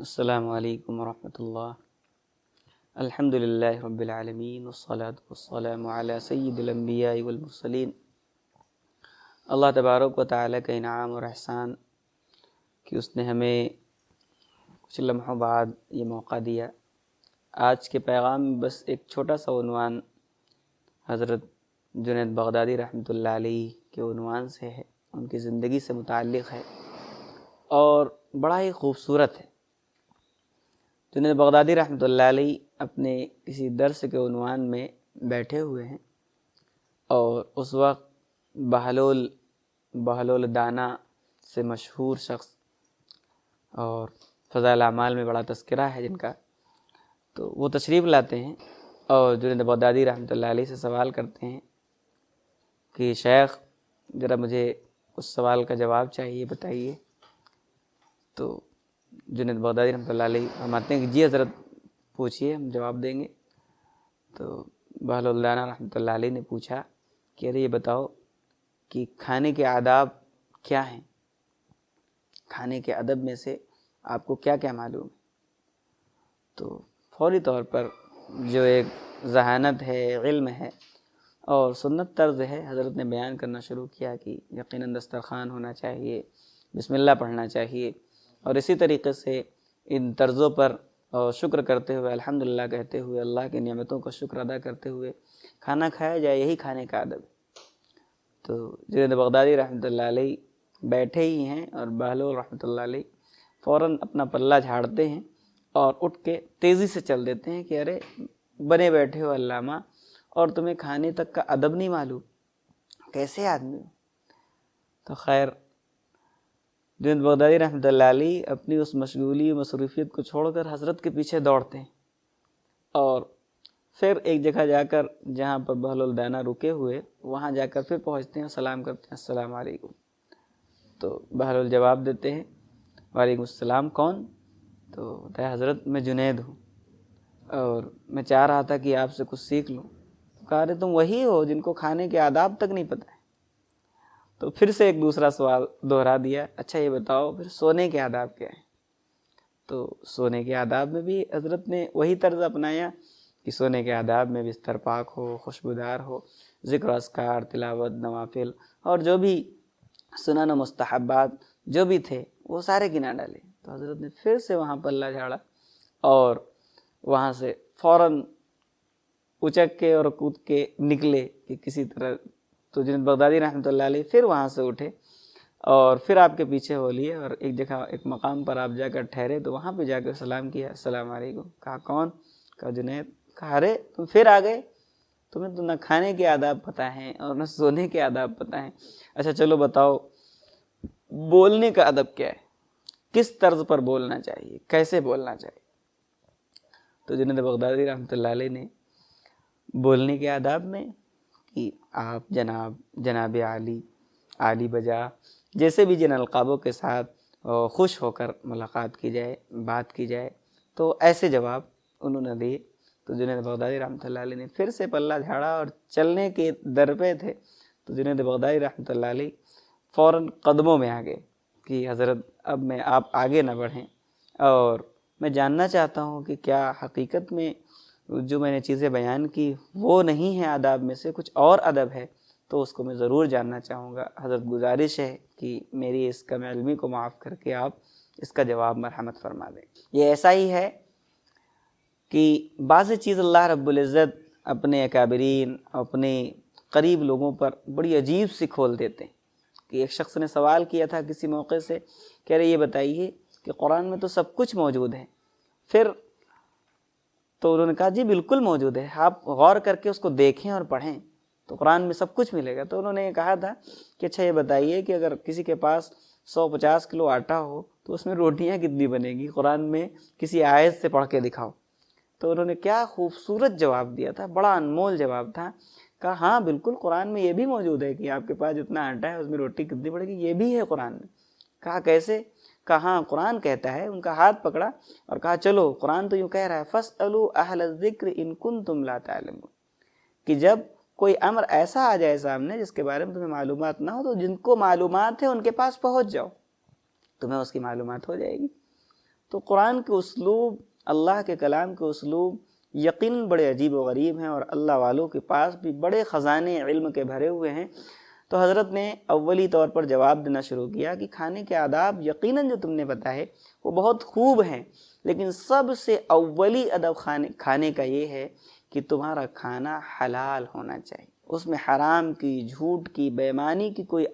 السلام علیکم ورحمۃ اللہ۔ الحمد للہ رب العالمین والصلاة والسلام علی سید الانبیاء والمرسلین۔ اللہ تبارک و تعالیٰ کا انعام اور احسان کہ اس نے ہمیں کچھ لمحوں بعد یہ موقع دیا۔ آج کے پیغام میں بس ایک چھوٹا سا عنوان حضرت جنید بغدادی رحمۃ اللہ علیہ کے عنوان سے ہے، ان کی زندگی سے متعلق ہے اور بڑا ہی خوبصورت ہے۔ جنید بغدادی رحمۃ اللہ علیہ اپنے کسی درس کے عنوان میں بیٹھے ہوئے ہیں اور اس وقت بہلول دانا سے مشہور شخص اور فضائل اعمال میں بڑا تذکرہ ہے جن کا، تو وہ تشریف لاتے ہیں اور جنید بغدادی رحمۃ اللہ علیہ سے سوال کرتے ہیں کہ شیخ ذرا مجھے اس سوال کا جواب چاہیے، بتائیے۔ تو جنید بغدادی رحمۃ اللہ علیہ فرماتے ہیں کہ جی حضرت پوچھیے، ہم جواب دیں گے۔ تو بہلول دانا رحمۃ اللہ علیہ نے پوچھا کہ ارے یہ بتاؤ کہ کھانے کے آداب کیا ہیں، کھانے کے ادب میں سے آپ کو کیا کیا معلوم ہے؟ تو فوری طور پر جو ایک ذہانت ہے، علم ہے اور سنت طرز ہے، حضرت نے بیان کرنا شروع کیا کہ یقیناً دسترخوان ہونا چاہیے، بسم اللہ پڑھنا چاہیے، اور اسی طریقے سے ان طرزوں پر شکر کرتے ہوئے، الحمدللہ کہتے ہوئے، اللہ کی نعمتوں کا شکر ادا کرتے ہوئے کھانا کھایا جائے، یہی کھانے کا ادب ہے۔ تو جنید بغدادی رحمۃ اللہ علیہ بیٹھے ہی ہیں اور بہلول رحمۃ اللہ علیہ فوراً اپنا پلہ جھاڑتے ہیں اور اٹھ کے تیزی سے چل دیتے ہیں کہ ارے بنے بیٹھے ہو علامہ، اور تمہیں کھانے تک کا ادب نہیں معلوم، کیسے آدمی ہو؟ تو خیر جنید بغدادی رحمۃ اللہ علیہ اپنی اس مشغولی مصروفیت کو چھوڑ کر حضرت کے پیچھے دوڑتے ہیں اور پھر ایک جگہ جا کر جہاں پر بہلول دانا رکے ہوئے وہاں جا کر پھر پہنچتے ہیں، سلام کرتے ہیں، السلام علیکم۔ تو بہلول جواب دیتے ہیں وعلیکم السلام، کون؟ تو بتایا حضرت میں جنید ہوں اور میں چاہ رہا تھا کہ آپ سے کچھ سیکھ لوں۔ کہا رہے تم وہی ہو جن کو کھانے کے آداب تک نہیں پتہ ہے۔ تو پھر سے ایک دوسرا سوال دہرا دیا، اچھا یہ بتاؤ پھر سونے کے آداب کیا ہیں؟ تو سونے کے آداب میں بھی حضرت نے وہی طرز اپنایا کہ سونے کے آداب میں بستر پاک ہو، خوشبودار ہو، ذکر و اذکار، تلاوت، نوافل اور جو بھی سنن و مستحبات جو بھی تھے وہ سارے گنا ڈالے۔ تو حضرت نے پھر سے وہاں پلہ جھاڑا اور وہاں سے فوراً اچک کے اور کود کے نکلے کہ کسی طرح۔ تو جنید بغدادی رحمۃ اللہ علیہ پھر وہاں سے اٹھے اور پھر آپ کے پیچھے ہو لیے اور ایک جگہ ایک مقام پر آپ جا کر ٹھہرے تو وہاں پہ جا کر سلام کیا، السلام علیکم۔ کہا کون؟ کہا جنید۔ کہا ارے تم پھر آ گئے، تمہیں تو نہ کھانے کے آداب پتہ ہیں اور نہ سونے کے آداب پتہ ہیں۔ اچھا چلو بتاؤ بولنے کا ادب کیا ہے، کس طرز پر بولنا چاہیے، کیسے بولنا چاہیے؟ تو جنید بغدادی رحمۃ اللہ علیہ نے بولنے کے آداب میں کہ آپ جناب، جناب عالی، عالی بجا، جیسے بھی جن القابوں کے ساتھ خوش ہو کر ملاقات کی جائے، بات کی جائے، تو ایسے جواب انہوں نے دیے۔ تو جنید بغدادی رحمۃ اللہ علیہ نے پھر سے پلہ جھاڑا اور چلنے کے در پہ تھے تو جنید بغدادی رحمۃ اللہ علیہ فوراً قدموں میں آ گئے کہ حضرت اب میں آپ آگے نہ بڑھیں اور میں جاننا چاہتا ہوں کہ کیا حقیقت میں جو میں نے چیزیں بیان کی وہ نہیں ہے آداب میں سے، کچھ اور ادب ہے تو اس کو میں ضرور جاننا چاہوں گا۔ حضرت گزارش ہے کہ میری اس کم علمی کو معاف کر کے آپ اس کا جواب مرحمت فرما دیں۔ یہ ایسا ہی ہے کہ بعض چیز اللہ رب العزت اپنے اکابرین، اپنے قریب لوگوں پر بڑی عجیب سی کھول دیتے ہیں۔ کہ ایک شخص نے سوال کیا تھا کسی موقع سے، کہہ رہے یہ بتائیے کہ قرآن میں تو سب کچھ موجود ہے، پھر تو انہوں نے کہا جی بالکل موجود ہے، آپ غور کر کے اس کو دیکھیں اور پڑھیں تو قرآن میں سب کچھ ملے گا۔ تو انہوں نے یہ کہا تھا کہ اچھا یہ بتائیے کہ اگر کسی کے پاس 150 کلو آٹا ہو تو اس میں روٹیاں کتنی بنے گی، قرآن میں کسی آیت سے پڑھ کے دکھاؤ۔ تو انہوں نے کیا خوبصورت جواب دیا تھا، بڑا انمول جواب تھا۔ کہا ہاں بالکل قرآن میں یہ بھی موجود ہے کہ آپ کے پاس جتنا آٹا ہے اس میں روٹی کتنی پڑے گی، یہ بھی ہے قرآن میں۔ کہا کیسے؟ کہا ہاں قرآن کہتا ہے۔ ان کا ہاتھ پکڑا اور کہا چلو قرآن تو یوں کہہ رہا ہے فَاسْأَلُوا أَهْلَ الذِّكْرِ إِن كُنتُمْ لَا تَعْلَمُونَ، کہ جب کوئی امر ایسا آ جائے سامنے جس کے بارے میں تمہیں معلومات نہ ہو تو جن کو معلومات ہے ان کے پاس پہنچ جاؤ، تمہیں اس کی معلومات ہو جائے گی۔ تو قرآن کے اسلوب، اللہ کے کلام کے اسلوب یقیناً بڑے عجیب و غریب ہیں، اور اللہ والوں کے پاس بھی بڑے خزانے علم کے بھرے ہوئے ہیں۔ تو حضرت نے اولی طور پر جواب دینا شروع کیا کہ کھانے کے آداب یقیناً جو تم نے بتائے وہ بہت خوب ہیں، لیکن سب سے اولی ادب کھانے کا یہ ہے کہ تمہارا کھانا حلال ہونا چاہیے، اس میں حرام کی، جھوٹ کی، بے ایمانی کی کوئی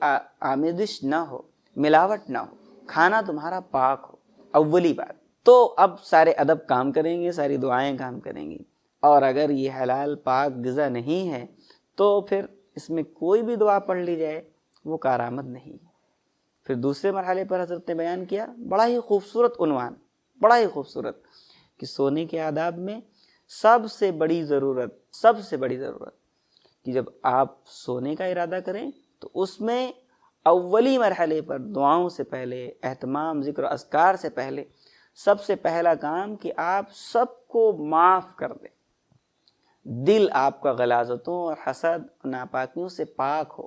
آمیزش نہ ہو، ملاوٹ نہ ہو، کھانا تمہارا پاک ہو، اولی بات۔ تو اب سارے ادب کام کریں گے، ساری دعائیں کام کریں گی، اور اگر یہ حلال پاک غذا نہیں ہے تو پھر اس میں کوئی بھی دعا پڑھ لی جائے وہ کارآمد نہیں ہے۔ پھر دوسرے مرحلے پر حضرت نے بیان کیا بڑا ہی خوبصورت عنوان، بڑا ہی خوبصورت، کہ سونے کے آداب میں سب سے بڑی ضرورت کہ جب آپ سونے کا ارادہ کریں تو اس میں اولی مرحلے پر دعاؤں سے پہلے، اہتمام، ذکر و اذکار سے پہلے سب سے پہلا کام کہ آپ سب کو معاف کر دیں، دل آپ کا غلاظتوں اور حسد اور ناپاکیوں سے پاک ہو،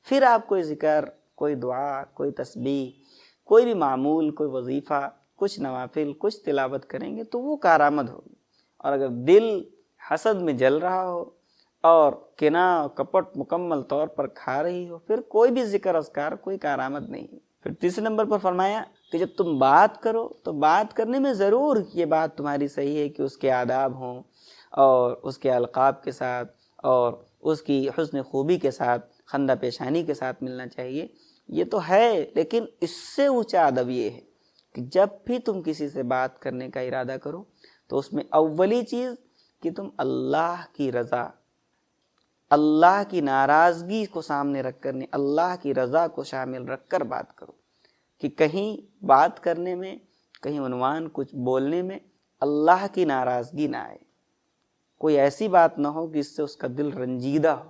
پھر آپ کوئی ذکر، کوئی دعا، کوئی تسبیح، کوئی بھی معمول، کوئی وظیفہ، کچھ نوافل، کچھ تلاوت کریں گے تو وہ کارآمد ہوگی۔ اور اگر دل حسد میں جل رہا ہو اور کنا کپٹ مکمل طور پر کھا رہی ہو، پھر کوئی بھی ذکر اذکار کوئی کارآمد نہیں ہے۔ پھر تیسرے نمبر پر فرمایا کہ جب تم بات کرو تو بات کرنے میں ضرور یہ بات تمہاری صحیح ہے کہ اس کے آداب ہوں، اور اس کے القاب کے ساتھ، اور اس کی حسن خوبی کے ساتھ، خندہ پیشانی کے ساتھ ملنا چاہیے، یہ تو ہے، لیکن اس سے اونچا ادب یہ ہے کہ جب بھی تم کسی سے بات کرنے کا ارادہ کرو تو اس میں اولی چیز کہ تم اللہ کی رضا، اللہ کی ناراضگی کو سامنے رکھ کر، اللہ کی رضا کو شامل رکھ کر بات کرو، کہ کہیں بات کرنے میں، کہیں عنوان کچھ بولنے میں اللہ کی ناراضگی نہ آئے، کوئی ایسی بات نہ ہو کہ اس سے اس کا دل رنجیدہ ہو،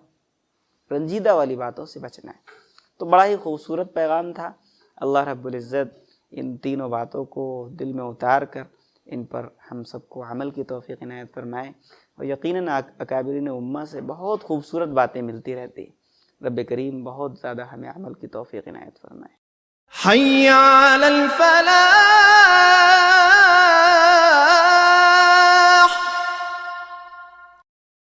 رنجیدہ والی باتوں سے بچنا ہے۔ تو بڑا ہی خوبصورت پیغام تھا۔ اللہ رب العزت ان تینوں باتوں کو دل میں اتار کر ان پر ہم سب کو عمل کی توفیق عنایت فرمائے، اور یقیناً اکابرین امہ سے بہت خوبصورت باتیں ملتی رہتی، رب کریم بہت زیادہ ہمیں عمل کی توفیق عنایت فرمائے۔ حی علی الفلاح۔